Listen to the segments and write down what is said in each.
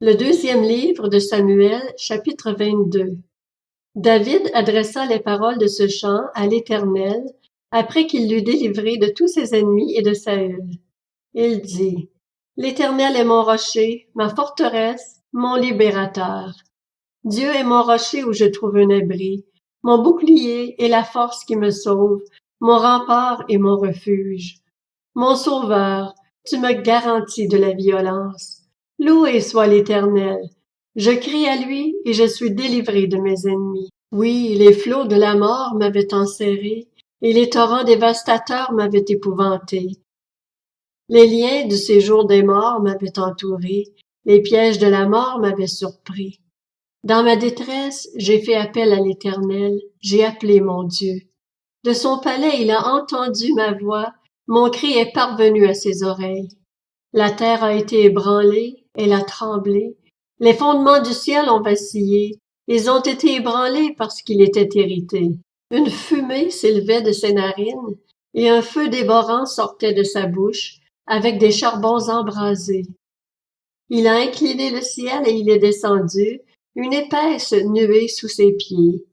Le deuxième livre de Samuel, chapitre 22. David adressa les paroles de ce chant à l'Éternel après qu'il l'eut délivré de tous ses ennemis et de Saül. Il dit, L'Éternel est mon rocher, ma forteresse, mon libérateur. Dieu est mon rocher où je trouve un abri, mon bouclier et la force qui me sauve, mon rempart et mon refuge. Mon sauveur, tu me garantis de la violence. Loué soit l'Éternel. Je crie à lui et je suis délivré de mes ennemis. Oui, les flots de la mort m'avaient enserré et les torrents dévastateurs m'avaient épouvanté. Les liens du séjour des morts m'avaient entouré, les pièges de la mort m'avaient surpris. Dans ma détresse, j'ai fait appel à l'Éternel, j'ai appelé mon Dieu. De son palais, il a entendu ma voix, mon cri est parvenu à ses oreilles. La terre a été ébranlée, elle a tremblé. Les fondements du ciel ont vacillé, ils ont été ébranlés parce qu'il était irrité. Une fumée s'élevait de ses narines, et un feu dévorant sortait de sa bouche, avec des charbons embrasés. Il a incliné le ciel et il est descendu, une épaisse nuée sous ses pieds.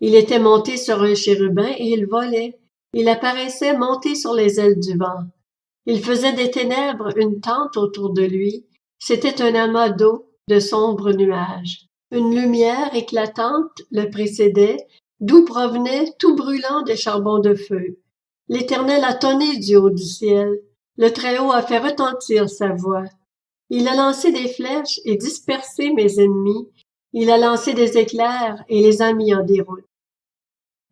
Il était monté sur un chérubin et il volait. Il apparaissait monté sur les ailes du vent. Il faisait des ténèbres une tente autour de lui. C'était un amas d'eau, de sombres nuages. Une lumière éclatante le précédait, d'où provenaient tout brûlant des charbons de feu. L'Éternel a tonné du haut du ciel. Le Très-Haut a fait retentir sa voix. Il a lancé des flèches et dispersé mes ennemis. Il a lancé des éclairs et les a mis en déroute.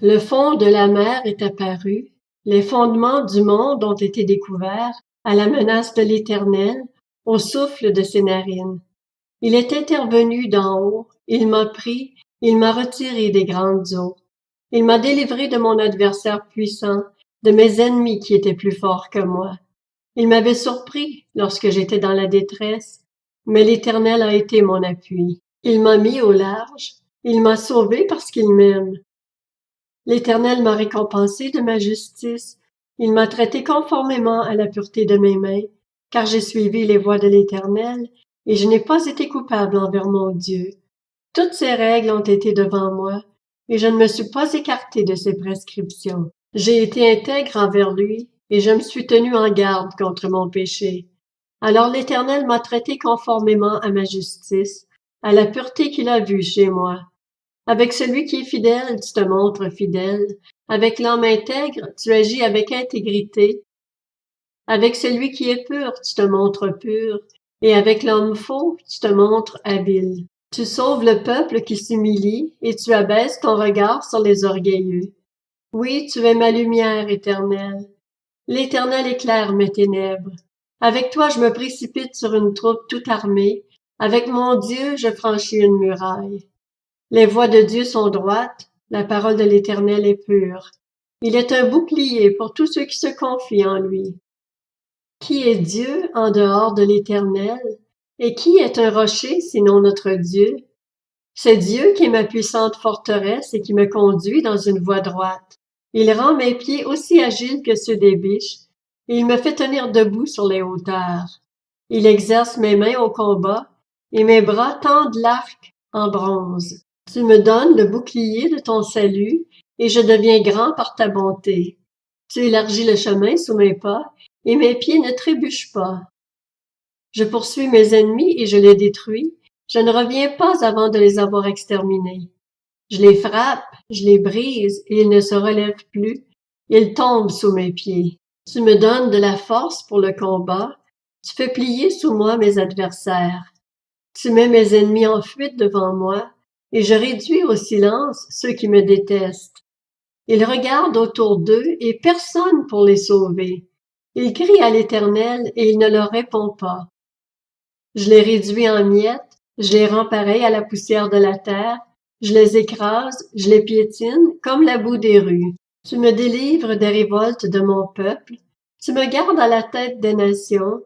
Le fond de la mer est apparu, les fondements du monde ont été découverts à la menace de l'Éternel, au souffle de ses narines. Il est intervenu d'en haut, il m'a pris, il m'a retiré des grandes eaux. Il m'a délivré de mon adversaire puissant, de mes ennemis qui étaient plus forts que moi. Il m'avait surpris lorsque j'étais dans la détresse, mais l'Éternel a été mon appui. Il m'a mis au large, il m'a sauvé parce qu'il m'aime. L'Éternel m'a récompensé de ma justice, il m'a traité conformément à la pureté de mes mains, car j'ai suivi les voies de l'Éternel, et je n'ai pas été coupable envers mon Dieu. Toutes ses règles ont été devant moi, et je ne me suis pas écarté de ses prescriptions. J'ai été intègre envers lui, et je me suis tenu en garde contre mon péché. Alors l'Éternel m'a traité conformément à ma justice, à la pureté qu'il a vue chez moi. Avec celui qui est fidèle, tu te montres fidèle. Avec l'homme intègre, tu agis avec intégrité. Avec celui qui est pur, tu te montres pur. Et avec l'homme faux, tu te montres habile. Tu sauves le peuple qui s'humilie et tu abaisses ton regard sur les orgueilleux. Oui, tu es ma lumière éternelle. L'Éternel éclaire mes ténèbres. Avec toi, je me précipite sur une troupe toute armée. Avec mon Dieu, je franchis une muraille. Les voies de Dieu sont droites, la parole de l'Éternel est pure. Il est un bouclier pour tous ceux qui se confient en lui. Qui est Dieu en dehors de l'Éternel? Et qui est un rocher sinon notre Dieu? C'est Dieu qui est ma puissante forteresse et qui me conduit dans une voie droite. Il rend mes pieds aussi agiles que ceux des biches, et il me fait tenir debout sur les hauteurs. Il exerce mes mains au combat, et mes bras tendent l'arc en bronze. Tu me donnes le bouclier de ton salut, et je deviens grand par ta bonté. Tu élargis le chemin sous mes pas, et mes pieds ne trébuchent pas. Je poursuis mes ennemis et je les détruis. Je ne reviens pas avant de les avoir exterminés. Je les frappe, je les brise, et ils ne se relèvent plus. Ils tombent sous mes pieds. Tu me donnes de la force pour le combat. Tu fais plier sous moi mes adversaires. Tu mets mes ennemis en fuite devant moi, et je réduis au silence ceux qui me détestent. Ils regardent autour d'eux et personne pour les sauver. Ils crient à l'Éternel et il ne leur répond pas. Je les réduis en miettes, je les rends pareils à la poussière de la terre, je les écrase, je les piétine comme la boue des rues. Tu me délivres des révoltes de mon peuple, tu me gardes à la tête des nations.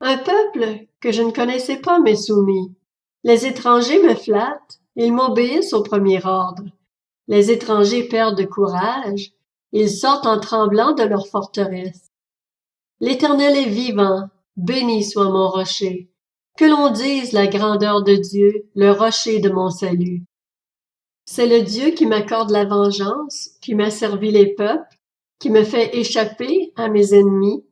Un peuple que je ne connaissais pas m'est soumis. Les étrangers me flattent, ils m'obéissent au premier ordre. Les étrangers perdent courage, ils sortent en tremblant de leur forteresse. L'Éternel est vivant, béni soit mon rocher. Que l'on dise la grandeur de Dieu, le rocher de mon salut. C'est le Dieu qui m'accorde la vengeance, qui m'a servi les peuples, qui me fait échapper à mes ennemis.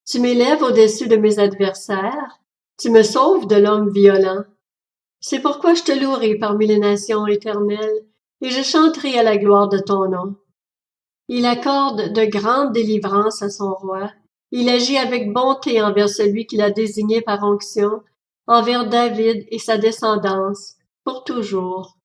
Tu m'élèves au-dessus de mes adversaires, tu me sauves de l'homme violent. C'est pourquoi je te louerai parmi les nations éternelles, et je chanterai à la gloire de ton nom. Il accorde de grandes délivrances à son roi. Il agit avec bonté envers celui qu'il a désigné par onction, envers David et sa descendance, pour toujours.